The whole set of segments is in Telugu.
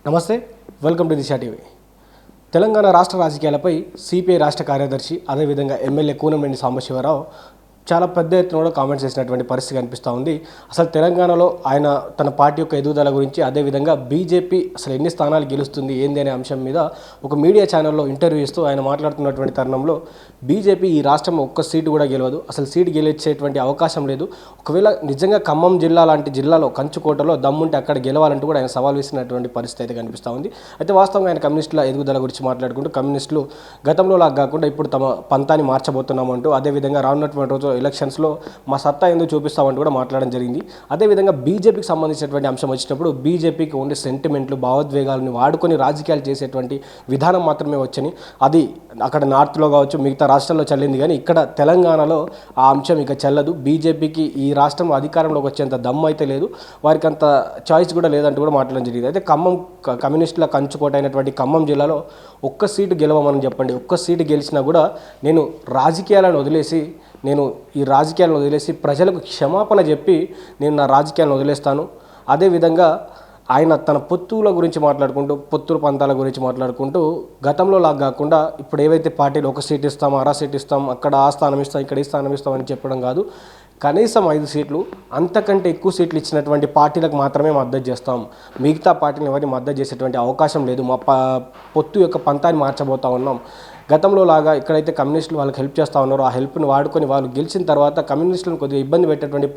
నమస్తే, welcome to Disha TV. Telangana రాష్ట్ర రాజకీయాలపై సిపిఐ రాష్ట్ర కార్యదర్శి అదేవిధంగా ఎమ్మెల్యే కూనంనేని సాంబశివరావు చాలా పెద్ద ఎత్తున కూడా కామెంట్స్ చేసినటువంటి పరిస్థితి కనిపిస్తూ ఉంది. అసలు తెలంగాణలో ఆయన తన పార్టీ యొక్క ఎదుగుదల గురించి, అదేవిధంగా బీజేపీ అసలు ఎన్ని స్థానాలు గెలుస్తుంది ఏంది అనే అంశం మీద ఒక మీడియా ఛానల్లో ఇంటర్వ్యూ ఇస్తూ ఆయన మాట్లాడుతున్నటువంటి తరుణంలో బీజేపీ ఈ రాష్ట్రంలో ఒక్క సీటు కూడా గెలవదు, అసలు సీటు గెలిచేటువంటి అవకాశం లేదు. ఒకవేళ నిజంగా ఖమ్మం జిల్లా లాంటి జిల్లాలో కంచుకోటలో దమ్ముంటే అక్కడ గెలవాలంటూ కూడా ఆయన సవాల్ వేసినటువంటి పరిస్థితి అయితే కనిపిస్తూ ఉంది. అయితే వాస్తవంగా ఆయన కమ్యూనిస్టుల ఎదుగుదల గురించి మాట్లాడుకుంటూ కమ్యూనిస్టులు గతంలో లాగా కాకుండా ఇప్పుడు తమ పంతాన్ని మార్చబోతున్నామంటూ, అదేవిధంగా రానున్నటువంటి రోజు ఎలక్షన్స్లో మా సత్తా ఎందుకు చూపిస్తామంటూ కూడా మాట్లాడడం జరిగింది. అదేవిధంగా బీజేపీకి సంబంధించినటువంటి అంశం వచ్చినప్పుడు బీజేపీకి ఉండే సెంటిమెంట్లు, భావోద్వేగాలను వాడుకొని రాజకీయాలు చేసేటువంటి విధానం మాత్రమే వచ్చని, అది అక్కడ నార్త్లో కావచ్చు మిగతా రాష్ట్రాల్లో చల్లింది, కానీ ఇక్కడ తెలంగాణలో ఆ అంశం ఇక చెల్లదు. బీజేపీకి ఈ రాష్ట్రంలో అధికారంలోకి వచ్చేంత దమ్ము అయితే లేదు, వారికి అంత చాయిస్ కూడా లేదంటూ కూడా మాట్లాడడం జరిగింది. అయితే కమ్యూనిస్టుల కంచుకోట అయినటువంటి ఖమ్మం జిల్లాలో ఒక్క సీటు గెలవమని చెప్పండి, ఒక్క సీటు గెలిచినా కూడా నేను ఈ రాజకీయాలను వదిలేసి ప్రజలకు క్షమాపణ చెప్పి నేను నా రాజకీయాలను వదిలేస్తాను. అదేవిధంగా ఆయన తన పొత్తుల గురించి మాట్లాడుకుంటూ, పొత్తుల పంతాల గురించి మాట్లాడుకుంటూ గతంలో లాగా కాకుండా ఇప్పుడు ఏవైతే పార్టీలు ఒక సీట్ ఇస్తాం, అర సీట్ ఇస్తాం, అక్కడ ఆ స్థానం ఇస్తాం, ఇక్కడ ఈ స్థానం ఇస్తాం అని చెప్పడం కాదు, కనీసం 5 సీట్లు అంతకంటే ఎక్కువ సీట్లు ఇచ్చినటువంటి పార్టీలకు మాత్రమే మద్దతు చేస్తాం, మిగతా పార్టీలను ఎవరిని మద్దతు చేసేటువంటి అవకాశం లేదు, మా పొత్తు యొక్క పంతాన్ని మార్చబోతా ఉన్నాం. గతంలో లాగా ఎక్కడైతే కమ్యూనిస్టులు వాళ్ళకి హెల్ప్ చేస్తూ ఉన్నారో ఆ హెల్ప్ని వాడుకొని వాళ్ళు గెలిచిన తర్వాత కమ్యూనిస్టులను కొద్దిగా ఇబ్బంది పెట్టేటువంటి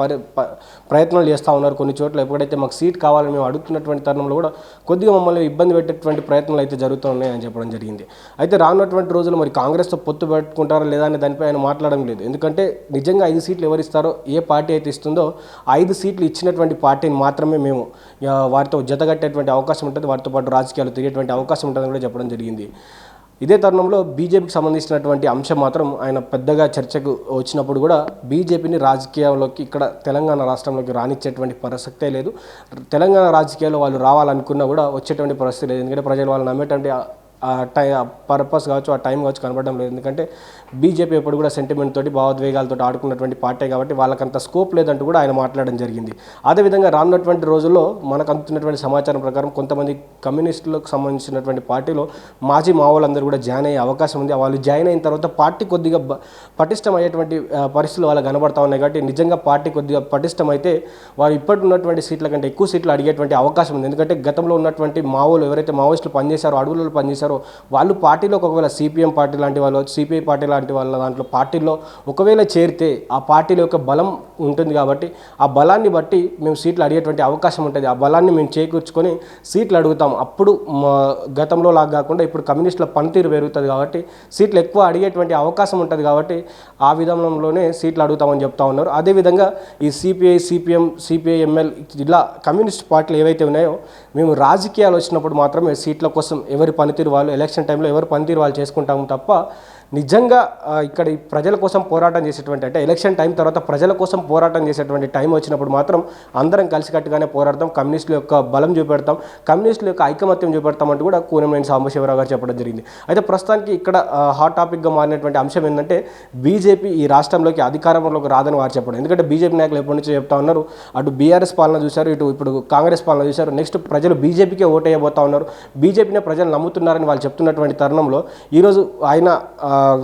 ప్రయత్నాలు చేస్తూ ఉన్నారు. కొన్ని చోట్ల ఎప్పుడైతే మాకు సీట్ కావాలని మేము అడుగుతున్నటువంటి తరుణంలో కూడా కొద్దిగా మమ్మల్ని ఇబ్బంది పెట్టేటువంటి ప్రయత్నాలు అయితే జరుగుతూ ఉన్నాయని చెప్పడం జరిగింది. అయితే రానున్నటువంటి రోజులు మరి కాంగ్రెస్తో పొత్తు పెట్టుకుంటారా లేదా అనే దానిపై ఆయన మాట్లాడడం లేదు. ఎందుకంటే నిజంగా 5 సీట్లు ఎవరు ఇస్తారో, ఏ పార్టీ అయితే ఇస్తుందో 5 సీట్లు ఇచ్చినటువంటి పార్టీని మాత్రమే మేము వారితో జతగట్టేటువంటి అవకాశం ఉంటుంది, వారితో పాటు రాజకీయాలు తిరిగేటువంటి అవకాశం ఉంటుందని కూడా చెప్పడం జరిగింది. ఇదే తరుణంలో బీజేపీకి సంబంధించినటువంటి అంశం మాత్రం ఆయన పెద్దగా చర్చకు వచ్చినప్పుడు కూడా బీజేపీని రాజకీయాల్లోకి ఇక్కడ తెలంగాణ రాష్ట్రంలోకి రానిచ్చేటువంటి ప్రసక్తే లేదు. తెలంగాణ రాజకీయాల్లో వాళ్ళు రావాలనుకున్నా కూడా వచ్చేటువంటి పరిస్థితి లేదు. ఎందుకంటే ప్రజలు వాళ్ళు నమ్మేటువంటి పర్పస్ కావచ్చు, ఆ టైం కావచ్చు కనబడడం లేదు. ఎందుకంటే బీజేపీ ఎప్పుడు కూడా సెంటిమెంట్ తోటి, భావోద్వేగాలతో ఆడుకున్నటువంటి పార్టీ కాబట్టి వాళ్ళకంత స్కోప్ లేదంటూ కూడా ఆయన మాట్లాడడం జరిగింది. అదేవిధంగా రానున్నటువంటి రోజుల్లో మనకు అందుతున్నటువంటి సమాచారం ప్రకారం కొంతమంది కమ్యూనిస్టులకు సంబంధించినటువంటి పార్టీలో మాజీ మావోళ్ళందరూ కూడా జాయిన్ అయ్యే అవకాశం ఉంది. వాళ్ళు జాయిన్ అయిన తర్వాత పార్టీ కొద్దిగా పటిష్టం అయ్యేటువంటి పరిస్థితులు వాళ్ళకి కనబడతా ఉన్నాయి. కాబట్టి నిజంగా పార్టీ కొద్దిగా పటిష్టం అయితే వారు ఇప్పటి ఉన్నటువంటి సీట్ల కంటే ఎక్కువ సీట్లు అడిగేటువంటి అవకాశం ఉంది. ఎందుకంటే గతంలో ఉన్నటువంటి మావోలు ఎవరైతే మావోయిస్టులు పనిచేశారో, అడవులలో పనిచేశారో, వాళ్ళు పార్టీలోకి ఒకవేళ సిపిఎం పార్టీ లాంటి వాళ్ళు, సిపిఐ పార్టీ లాంటి వాళ్ళ దాంట్లో పార్టీలో ఒకవేళ చేరితే ఆ పార్టీల యొక్క బలం ఉంటుంది. కాబట్టి ఆ బలాన్ని బట్టి మేము సీట్లు అడిగేటువంటి అవకాశం ఉంటుంది. ఆ బలాన్ని మేము చేకూర్చుకొని సీట్లు అడుగుతాం. అప్పుడు గతంలో లాగా కాకుండా ఇప్పుడు కమ్యూనిస్టుల పనితీరు పెరుగుతుంది కాబట్టి సీట్లు ఎక్కువ అడిగేటువంటి అవకాశం ఉంటుంది. కాబట్టి ఆ విధానంలోనే సీట్లు అడుగుతామని చెప్తా ఉన్నారు. అదేవిధంగా ఈ సిపిఐ, సిపిఎం, సిపిఐఎంఎల్ ఇలా కమ్యూనిస్ట్ పార్టీలు ఏవైతే ఉన్నాయో మేము రాజకీయాలు వచ్చినప్పుడు మాత్రమే సీట్ల కోసం ఎవరి పనితీరు వాళ్ళు, ఎలక్షన్ టైంలో ఎవరు పనితీరు వాళ్ళు చేసుకుంటాము తప్ప నిజంగా ఇక్కడ ప్రజల కోసం పోరాటం చేసేటువంటి, అంటే ఎలక్షన్ టైం తర్వాత ప్రజల కోసం పోరాటం చేసేటువంటి టైం వచ్చినప్పుడు మాత్రం అందరం కలిసికట్టుగానే పోరాడతాం, కమ్యూనిస్టుల యొక్క బలం చూపెడతాం, కమ్యూనిస్టుల యొక్క ఐకమత్యం చూపెడతాం అంటూ కూడా కూనంనేని సాంబశివరావు గారు చెప్పడం జరిగింది. అయితే ప్రస్తుతానికి ఇక్కడ హాట్ టాపిక్గా మారినటువంటి అంశం ఏంటంటే బీజేపీ ఈ రాష్ట్రంలోకి అధికారంలోకి రాదని వారు చెప్పడం. ఎందుకంటే బీజేపీ నాయకులు ఎప్పటి నుంచో చెప్తా ఉన్నారు, అటు బీఆర్ఎస్ పాలన చూశారు, ఇప్పుడు కాంగ్రెస్ పాలన చూశారు, నెక్స్ట్ ప్రజలు బీజేపీకే ఓటేయబోతా ఉన్నారు, బీజేపీనే ప్రజలు నమ్ముతున్నారని వాళ్ళు చెప్తున్నటువంటి తరుణంలో ఈరోజు ఆయన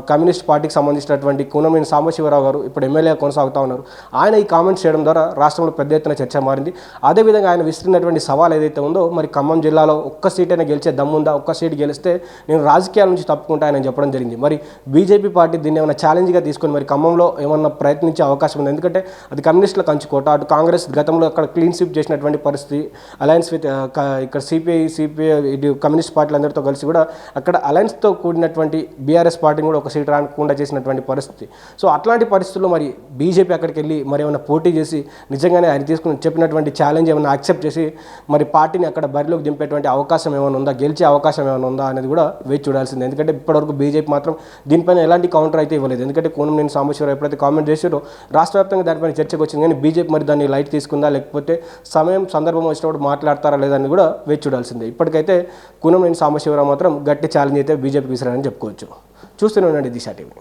కమ్యూనిస్ట్ పార్టీకి సంబంధించినటువంటి కూనంనేని సాంబశివరావు గారు ఇప్పుడు ఎమ్మెల్యే కొనసాగుతూ ఉన్నారు. ఆయన ఈ కామెంట్స్ చేయడం ద్వారా రాష్ట్రంలో పెద్ద ఎత్తున చర్చ మారింది. అదేవిధంగా ఆయన విసిరినటువంటి సవాల్ ఏదైతే ఉందో, మరి ఖమ్మం జిల్లాలో ఒక్క సీటైనా గెలిచే దమ్ముందా, ఒక్క సీటు గెలిస్తే నేను రాజకీయాల నుంచి తప్పుకుంటానని చెప్పడం జరిగింది. మరి బీజేపీ పార్టీ దీన్ని ఏమైనా ఛాలెంజ్గా తీసుకొని మరి ఖమ్మంలో ఏమన్నా ప్రయత్నించే అవకాశం ఉంది. ఎందుకంటే అది కమ్యూనిస్టుల కంచుకోట, అటు కాంగ్రెస్ గతంలో అక్కడ క్లీన్ స్వీప్ చేసినటువంటి పరిస్థితి, అలయన్స్ విత్ ఇక్కడ సిపిఐ ఇటు కమ్యూనిస్ట్ పార్టీలందరితో కలిసి కూడా అక్కడ అలయన్స్తో కూడినటువంటి బీఆర్ఎస్ పార్టీని కూడా ఒక సీట్ రాకుండా చేసినటువంటి పరిస్థితి. సో అట్లాంటి పరిస్థితుల్లో మరి బీజేపీ అక్కడికి వెళ్ళి మరి ఏమైనా పోటీ చేసి నిజంగానే ఆయన తీసుకుని చెప్పినటువంటి ఛాలెంజ్ ఏమైనా యాక్సెప్ట్ చేసి మరి పార్టీని అక్కడ బరిలోకి దింపేటువంటి అవకాశం ఏమైనా ఉందా, గెలిచే అవకాశం ఏమైనా ఉందా అనేది కూడా వేచి చూడాల్సింది. ఎందుకంటే ఇప్పటివరకు బీజేపీ మాత్రం దీనిపైన ఎలాంటి కౌంటర్ అయితే ఇవ్వలేదు. ఎందుకంటే కూనంనేని సాంబశివరావు ఎప్పుడైతే కామెంట్ చేశారో రాష్ట్ర వ్యాప్తంగా దానిపైన చర్చకు వచ్చింది, కానీ బీజేపీ మరి దాన్ని లైట్ తీసుకుందా, లేకపోతే సందర్భం వచ్చినప్పుడు మాట్లాడతారా లేదని కూడా వేచి చూడాల్సిందే. ఇప్పటికైతే కూనంనేని సాంబశివరావు మాత్రం గట్టి ఛాలెంజ్ అయితే బీజేపీకి విసిరారని చెప్పుకోవచ్చు. చూస్తూనే ఉండండి దిశా టీవీ.